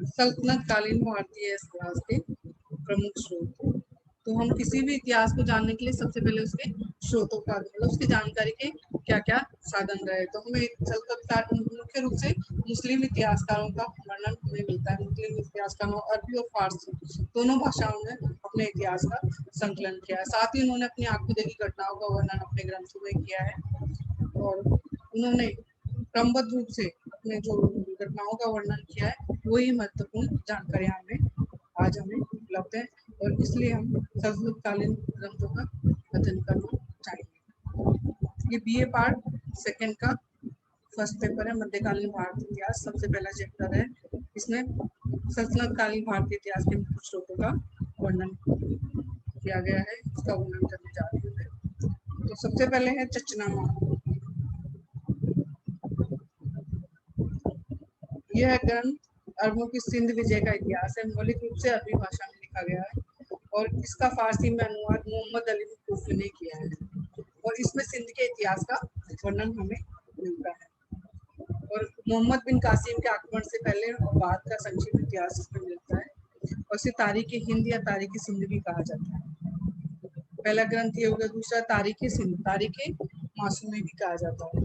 सल्तनत कालीन भारतीय इतिहास के प्रमुख स्रोत। तो हम किसी भी इतिहास को जानने के लिए सबसे पहले उसके स्रोतों का मतलब उसकी जानकारी के क्या क्या साधन रहे। तो हमें सल्तनत मुख्य रूप से मुस्लिम इतिहासकारों का वर्णन हमें मिलता है। मुस्लिम इतिहासकारों अरबी और फारसी दोनों भाषाओं में अपने इतिहास का संकलन किया है। साथ ही उन्होंने अपनी आंखों देखी घटनाओं का वर्णन अपने ग्रंथों में किया है और उन्होंने क्रमबद्ध रूप से अपने जो घटनाओं का वर्णन किया है वही महत्वपूर्ण जानकारियां हमें उपलब्ध है और इसलिए हम सल्तनतकालीन ग्रंथों का अध्ययन करना चाहिए। ये बीए पार्ट सेकंड का फर्स्ट पेपर है, मध्यकालीन भारतीय इतिहास। सबसे पहला चैप्टर है, इसमें सल्तनतकालीन भारतीय इतिहास के मुख्य स्रोतों का वर्णन किया गया है। इसका वर्णन करने जा रही हूँ। तो सबसे पहले है चचनामा। यह ग्रंथ अरबों की सिंध विजय का इतिहास है। मौलिक रूप से अरबी भाषा में लिखा गया है और इसका फारसी में अनुवाद मोहम्मद अली कुफी ने किया है और इसमें सिंध के इतिहास का वर्णन हमें मिलता है और मोहम्मद बिन कासिम के आक्रमण से पहले और बाद का संक्षिप्त इतिहास इसमें मिलता है और इसे तारीख हिंद या तारीख सिंध भी कहा जाता है। पहला ग्रंथ ये हो गया। दूसरा तारीख सिंध, तारीख मासूमी भी कहा जाता है।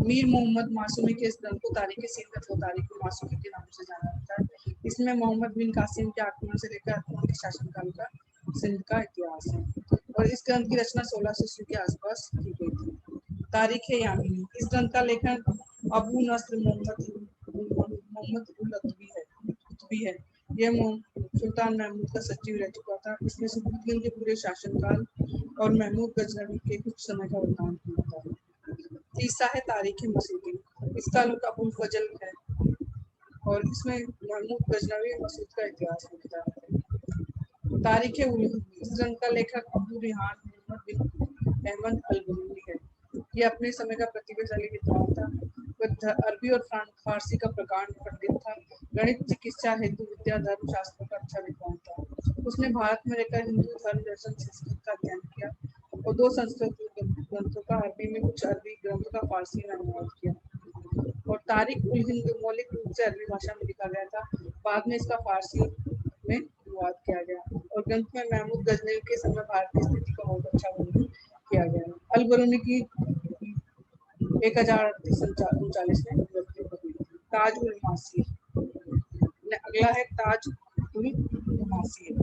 मीर मोहम्मद मासूमी के इस ग्रंथ को तारीख सिंध अथवा तारीख मासूमी के नाम से जाना जाता है। इसमें मोहम्मद बिन कासिम के आक्रमण से लेकर अकबर के शासनकाल का सिंध का इतिहास है और इस ग्रंथ की रचना 1600 ईस्वी के आसपास की गई थी। तारीख यामीनी, इस ग्रंथ का लेखन अबू नस्र मोहम्मद उल अतबी है। यह सुल्तान महमूद का सचिव रह चुका था। इसमें सबूतगंज के पूरे शासनकाल और महमूद गजनवी के कुछ समय का वृत्तांत मिलता है। तीसरा है तारीख मसूदी, इसका लोग अबुल फजल है और इसमें महमूद गजनवी मसूद का इतिहास मिलता है। तारीख उलूमी, इस ग्रंथ का लेखक अबू रिहान मोहम्मद बिन अहमद अल-बरूनी है। यह अपने समय का प्रतिभाशाली विद्वान था। वह अरबी और फारसी का प्रकांड पंडित था। गणित, चिकित्सा, हेतु विद्या, धर्म शास्त्रों का अच्छा विद्वान था। उसने भारत में रहकर हिंदू धर्म, दर्शन, संस्कृत का अध्ययन किया और 2 संस्कृत ग्रंथों का अरबी में, कुछ अरबी ग्रंथों का फारसी में अनुवाद किया और तारीख उल हिंद मौलिक रूप से अरबी भाषा में लिखा गया था। बाद में इसका फारसी में अनुवाद किया गया और ग्रंथ में महमूद गजनवी के समय भारत की स्थिति का बहुत अच्छा वर्णन किया गया है। अल-बरूनी की 1039 में मृत्यु हो गई थी। ताज उल मासीर, अगला है ताज उल मासीर।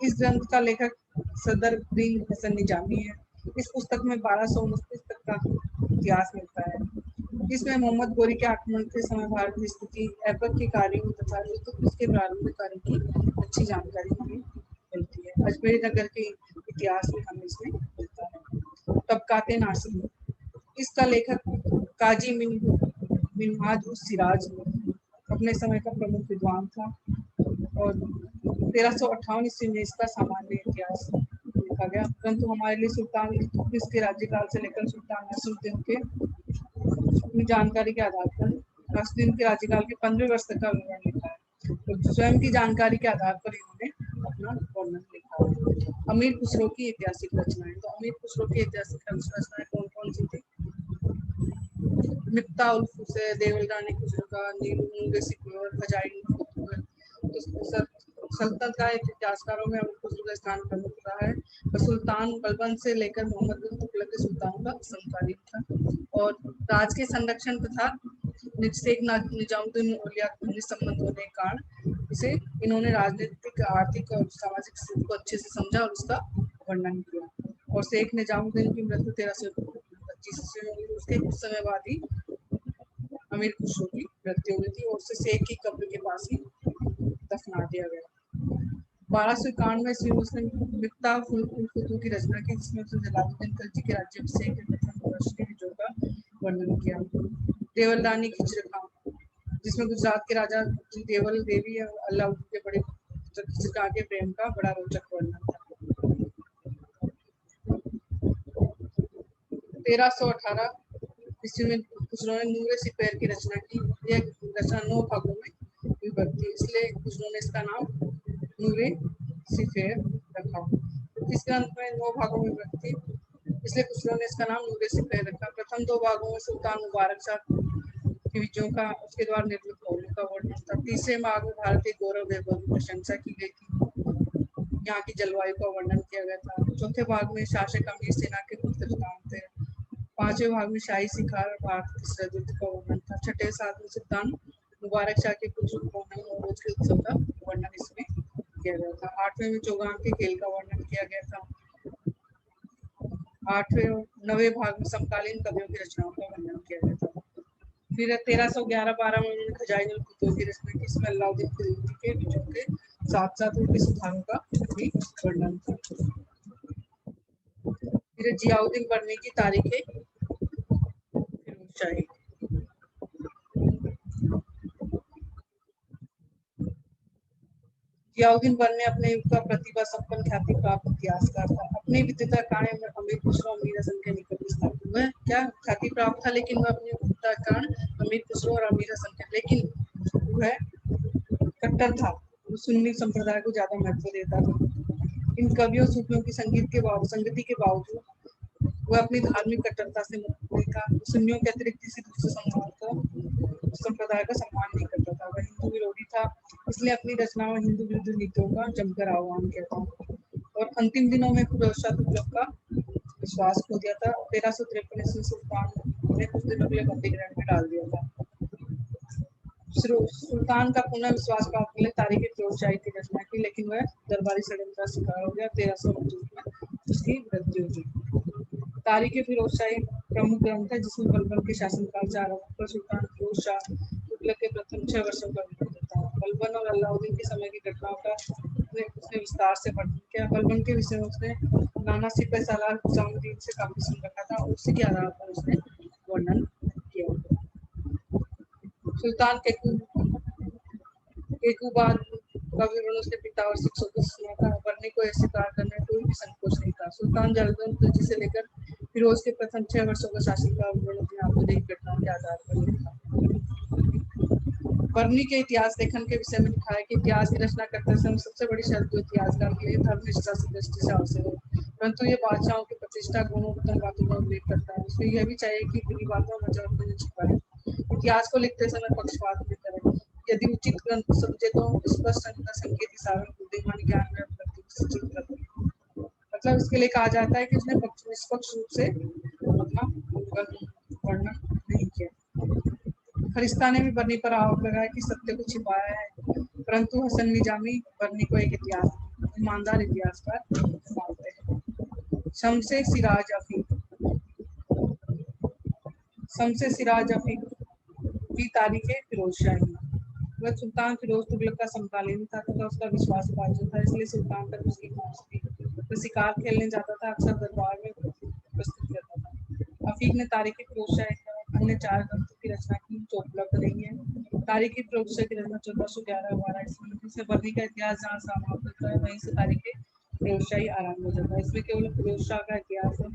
इस ग्रंथ का लेखक सदरुद्दीन हसन निजामी है। इस पुस्तक में 1229 तक का इतिहास मिलता है। इसमें मोहम्मद गोरी के आक्रमण के समय भारत की स्थिति, ऐबक के कार्यों तथा इल्तुतमिश के प्रारंभिक कार्यों की अच्छी जानकारी हमें मिलती है। अजमेरी नगर के इतिहास में हमें इसमें मिलता है। तबकाते नासिर, इसका लेखक काजी मिनहाज उस सिराज अपने समय का प्रमुख विद्वान था और 1358 ईस्वी में इसका सामान्य इतिहास लिखा गया। परंतु हमारे लिए सुल्तान इल्तुतमिश के राज्यकाल से लेकर सुल्तान नसरुद्दीन के अपनी जानकारी के आधार पर नसरुद्दीन के राज्यकाल के 15 वर्ष तक का विवरण लिखा है तो स्वयं की जानकारी के आधार पर इन्होंने अपना वर्णन लिखा है। अमीर खुसरो की ऐतिहासिक रचनाएं, तो अमीर खुसरो की ऐतिहासिक रचनाएं कौन कौन सी थी? मिफ्ता उल हुसैन, देवल रानी खुसरो का, नीलूंगे सिक्योर, खजाइन सल्तनत का इतिहासकारों में अमीर खुसरो का स्थान प्रमुख रहा है और सुल्तान बलबन से लेकर मोहम्मद बिन तुगलक के सुल्तानों का समकालीन था और राज के संरक्षण तथा शेख निजामुद्दीन औलिया संबंध होने के कारण इसे इन्होंने राजनीतिक, आर्थिक और सामाजिक स्थिति को अच्छे से समझा और उसका वर्णन किया और शेख निजामुद्दीन की मृत्यु 1325 ईस्वी में हुई। उसके कुछ समय बाद ही अमीर खुसरो की मृत्यु हो गई थी और उसे शेख की कब्र के पास ही दफना दिया गया। 1291 ईस्वी में उसने मिफ्ताह उल फुतूह की रचना की, जिसमें उसने जलालुद्दीन खिलजी के राज्याभिषेक के प्रथम वर्ष के विजयों का वर्णन किया। देवल रानी खिचर खां, जिसमें गुजरात के राजा देवल देवी और अलाउद्दीन के बड़े खिचर खां के प्रेम का बड़ा रोचक वर्णन था। 1318 ईस्वी में खुसरो ने नूरे सिपैर की रचना की। यह रचना 9 भागों में विभक्त थी, इसलिए खुसरो ने इसका नाम नूरे सिपैर रखा। इस ग्रंथ में 9 भागों में विभक्त थी, इसलिए खुसरो ने इसका नाम नूरे सिपैर रखा। प्रथम 2 भागों में सुल्तान मुबारक शाह के विजयों का उसके द्वारा निर्मित मौलों का वर्णन था। तीसरे भाग में भारतीय गौरव वैभव की प्रशंसा की गई थी। यहाँ की जलवायु का वर्णन किया गया था। चौथे भाग में शासक अमीर सेना के कुछ दृष्टांत थे। पांचवें भाग में शाही शिकार और भारत की सरहद का वर्णन था। छठे सातवें सुल्तान मुबारक शाह के कुछ उपनाम और रोज के उत्सव का वर्णन इसमें किया गया था। आठवें में चौगान के खेल का वर्णन किया गया था। आठवें और नवे भाग में समकालीन कवियों की रचनाओं का वर्णन किया गया था। फिर 1311-12 में उन्होंने खजाइनुल कुतुब की रचना की, इसमें अलाउद्दीन खिलजी के विजयों के साथ साथ उनके सुधारों का भी वर्णन था। फिर जियाउद्दीन बर्नी की तारीखें फिरोजशाही। जियाउद्दीन बर्नी अपने युग का प्रतिभा संपन्न ख्याति प्राप्त इतिहासकार था। अपनी विद्वता कारण में अमीर खुसरो और मीर हसन के निकट स्थापित हुए। क्या ख्याति प्राप्त था, लेकिन वह अपनी विद्वता कारण अमीर खुसरो और अमीर हसन के, लेकिन वह कट्टर था। वो सुन्नी संप्रदाय को ज्यादा महत्व देता था। इन कवियों सूफियों की संगति के बावजूद वह अपनी धार्मिक कट्टरता से मुक्त नहीं था। सुन्नियों के अतिरिक्त किसी दूसरे संप्रदाय का सम्मान नहीं करता था। वह हिंदू विरोधी था, इसलिए अपनी रचनाओं में हिंदू विरुद्ध नीतियों का जमकर आह्वान किया था और अंतिम दिनों में फिरोज शाह तुगलक का विश्वास खो दिया था। 1353 ईस्वी सुल्तान ने कुछ दिनों के लिए बंदी ग्रहण में डाल दिया था। सुल्तान का पुनः विश्वास प्राप्त करने तारीख फिरोजशाही की रचना की, लेकिन वह दरबारी षड्यंत्र का शिकार हो गया। 1329 में उसकी मृत्यु हुई। तारीख फिरोजशाही प्रमुख ग्रंथ है, जिसमें बलबन के शासनकाल से आरंभ होकर सुल्तान फिरोज शाह तुगलक के प्रथम 6 वर्षों का वर्णन होता है। बलबन और अलाउद्दीन के समय की घटनाओं का उसने विस्तार से वर्णन किया। बलबन के विषय में उसने नाना सिपह सालार हुसैनुद्दीन से काफी सुन रखा था और उसी के आधार पर उसने वर्णन किया। सुल्तान केकूबाद का विवरण उसके पिता और शिक्षकों को सुना था। बर्नी को स्वीकार करने में कोई भी संकोच नहीं था। सुल्तान जलालुद्दीन खिलजी से लेकर फिरोज के प्रथम 6 वर्षों का शासन का विवरण अपनी आधुनिक घटनाओं के आधार पर लिखा। बर्नी के इतिहास लेखन के विषय में लिखा है कि इतिहास की रचना करते समय सबसे बड़ी शर्त जो इतिहासकार के लिए धर्मनिष्ठा की दृष्टि से आवश्यक है, परंतु ये बादशाहों की प्रतिष्ठा, गुणों, उत्तम बातों का उल्लेख करता है। उसमें यह भी चाहिए कि बुरी बातों में जरूरत नहीं छिपाए। इतिहास को लिखते समय पक्षपात नहीं करें। यदि उचित ग्रंथ समझे तो स्पष्ट संकेत इशारों बुद्धिमानी ज्ञान में सूचित करें। मतलब इसके लिए कहा जाता है कि उसने निष्पक्ष रूप से अपना वर्णन नहीं किया। फरिश्ता ने भी बर्नी पर आरोप लगाया कि सत्य को छिपाया है, परंतु हसन निजामी बर्नी को एक ईमानदार इतिहासकार मानते हैं। शमसे सिराज अफीक की तारीख फिरोजशाही। वह सुल्तान फिरोज तुगलक का समकालीन था तथा उसका विश्वासपात्र था, इसलिए सुल्तान तक उसकी पहुंच थी। वह शिकार खेलने जाता था, अक्सर दरबार में प्रस्तुत करता था। अफीक ने तारीख फिरोजशाही अन्य 4 ग्रंथों की रचना की जो उपलब्ध नहीं है। तारीख फिरोजशाही की रचना 1411-12 ईस्वी में से बर्नी का इतिहास जहाँ समाप्त होता है वहीं से तारीख फिरोजशाही आरंभ हो जाता है। इसमें केवल फिरोज शाह का इतिहास है।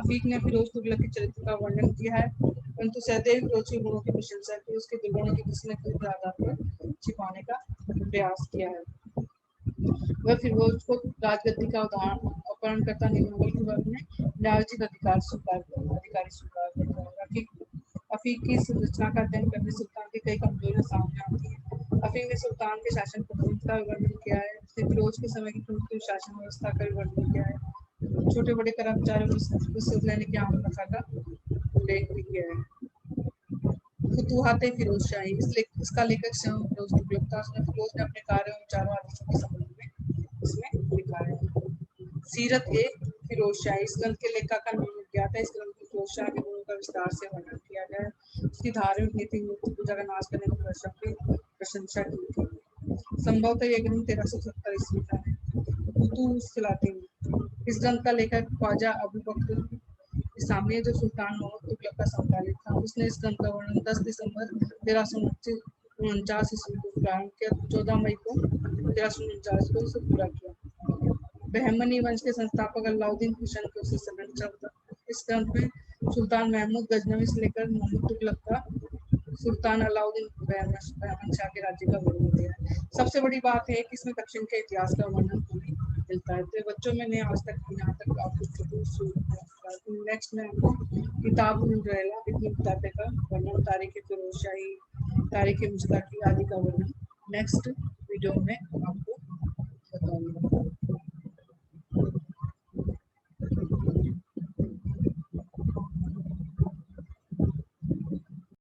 अफीक ने फिरोज तुगलक के चरित्र का वर्णन किया है, परंतु सदैव फिरोज के गुणों की प्रशंसा की, उसके दुर्गुणों की किसी न किसी आधार पर छिपाने का प्रयास किया है। वह फिरोज को राजगद्दी का अपहरणकर्ता निर्मल के वर्ग में न्यायोचित अधिकारी स्वीकार करता है। अफीक की संरचना का अध्ययन करने सुल्तान की कई कमजोरियां सामने आती हैं। अफीक ने सुल्तान के शासन पद्धति का वर्णन किया है। उसने फिरोज के समय की प्रमुख शासन व्यवस्था का वर्णन किया है। छोटे बड़े कर्मचारियों को सूद लेने की आम प्रथा का उल्लेख भी किया है। फुतूहाते फिरोजशाही इसका लेखक स्वयं फिरोज तुगलक था। उसने फिरोज ने अपने कार्यों और विचारों आदर्शों के संबंध में इसमें लिखा है। सीरत ए फिरोजशाही इस ग्रंथ के लेखक का नाम ज्ञात है। इस ग्रंथ में फिरोज शाह के गुणों का विस्तार से वर्णन किया गया है। उसकी धार्मिक नीति, मूर्ति पूजा का नाश करने की प्रशंसा की थी। संभवतः यह ग्रंथ 1370 ईस्वी का है। इस ग्रंथ का लेखक ख्वाजा अबू बकर इस्लामी जो सुल्तान मोहम्मद तुगलक का समकालीन था। उसने इस ग्रंथ का वर्णन 10 दिसंबर 1349 ईस्वी को प्रारंभ किया। 14 मई को 1349 को इसे पूरा किया। बहमनी वंश के संस्थापक अलाउद्दीन हुसैन के उसे संरक्षक। इस ग्रंथ में सुल्तान महमूद गजनवी से लेकर मोहम्मद तुगलक का सुल्तान अलाउद्दीन बहमन शाह के राज्य का वर्णन दिया है। सबसे बड़ी बात है कि इसमें दक्षिण के इतिहास का वर्णन भी मिलता है। तो बच्चों मैंने आज तक यहाँ तक आपको नेक्स्ट में आपको किताब का वर्णन, तारीख फिरोजशाही, तारीख मुश्ताकी आदि का वर्णन नेक्स्ट वीडियो में आपको बताऊंगा।